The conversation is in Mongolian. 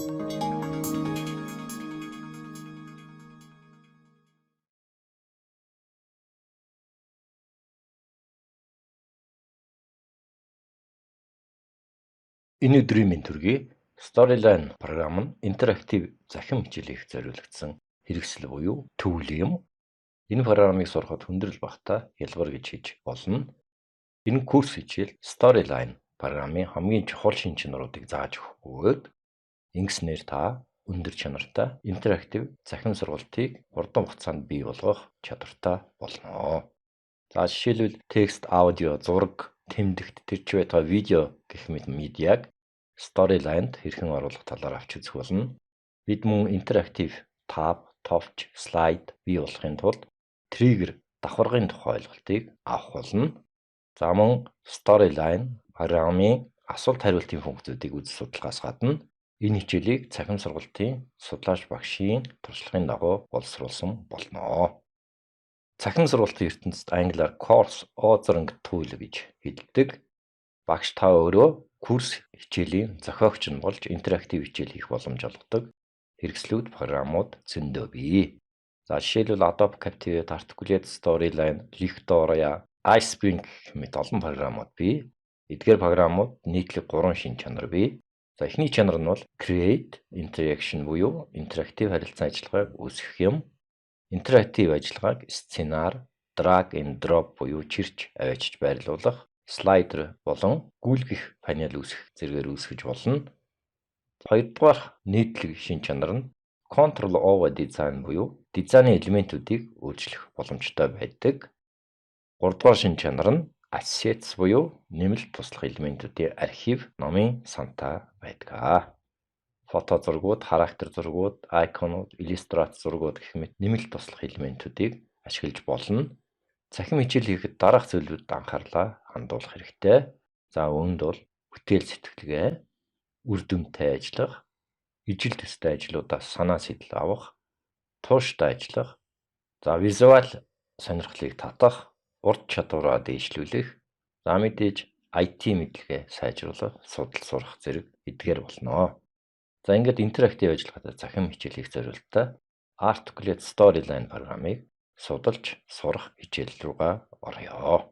Энэ өдрийн мэнд төргий Storyline програм нь интерактив захин хичээлийг зориулагдсан хэрэгсэл буюу төвлө юм. Энэ програмыг сурахад хүндрэл багтаа хялбар гэж хийж болно. Энэ курс хичээл Storyline програмын хамгийн чухал шин чанаруудыг зааж өгөх бөгөөд ингэснээр та өндөр чанартай интерактив захин сургалтыг хурдан хугацаанд бий болгох чадвартай болно. За жишээлбэл текст, аудио, зураг, тэмдэгт тэр ч байтугай видео гэх мэт медиаг Storyline-д хэрхэн оруулах талаар авч үзэх болно. Бид мөн интерактив тав, товч, слайд бий болохын тулд триггер давхаргын тухай ойлголтыг авах болно. За мөн Storyline програмын асуулт хариултын функцүүдийг үзэл судалгаас гадна энэ хичээлийг цахим сургалтын судлаач багшийн туршлагын дагуу боловсруулсан болно. Цахим сургалтын ертөнцид англиар course authoring tool гэж хэлдэг. Багш та өөрөө курс хичээлийн зохиогч нь болж интерактив хичээл хийх боломж олгодог хэрэгслүүд, програмууд зөндөө бий. За жишээлбэл Adobe Captivate, Articulate, Storyline, Lectoria, iSpring гэх мэт олон програмууд бий. Эдгээр програмууд нийтлэг 3 шин чанар бий. За эхний чанар нь бол Create Interaction буюу интерактив харилцан ажиллагааг үүсгэх юм. Интерактив ажиллагааг сценаар, drag and drop буюу чирч аваачиж байрлуулах, слайдер болон гүйлгэх панел үүсгэх зэргээр үүсгэж болно. Хоёрдугаар нийтлэг шин чанар нь Control over Design буюу дизайны элементүүдийг өөрчлөх боломжтой байдаг. Гуравдугаар шин чанар нь Assets буюу нэмэлт туслах элементүүдийн архив, номын санта байдаг. Фото зургууд, характер зургууд, айконууд, иллюстрат зургууд гэх мэт нэмэлт туслах элементүүдийг ашиглаж болно. Цахим хичээл хийхэд дараах зүйлүүдэд анхаарлаа хандуулах хэрэгтэй. За үүнд бол бүтээл сэтгэлгээ, үр дүнтэй ажиллах, ижил төстэй ажлуудаас санаа сэтэл авах, тууштай ажиллах, за визуал сонирхлыг татах, урд чадвараа дээшлүүлэх, за мэдээж IT мэдлэгээ сайжруулах, судал сурах зэрэг эдгээр болно. За ингээд интерактив ажиллагаатай захим хичээл хийх зорилттой Articulate Storyline програмыг судалж сурах хичээл рүүгээ орё.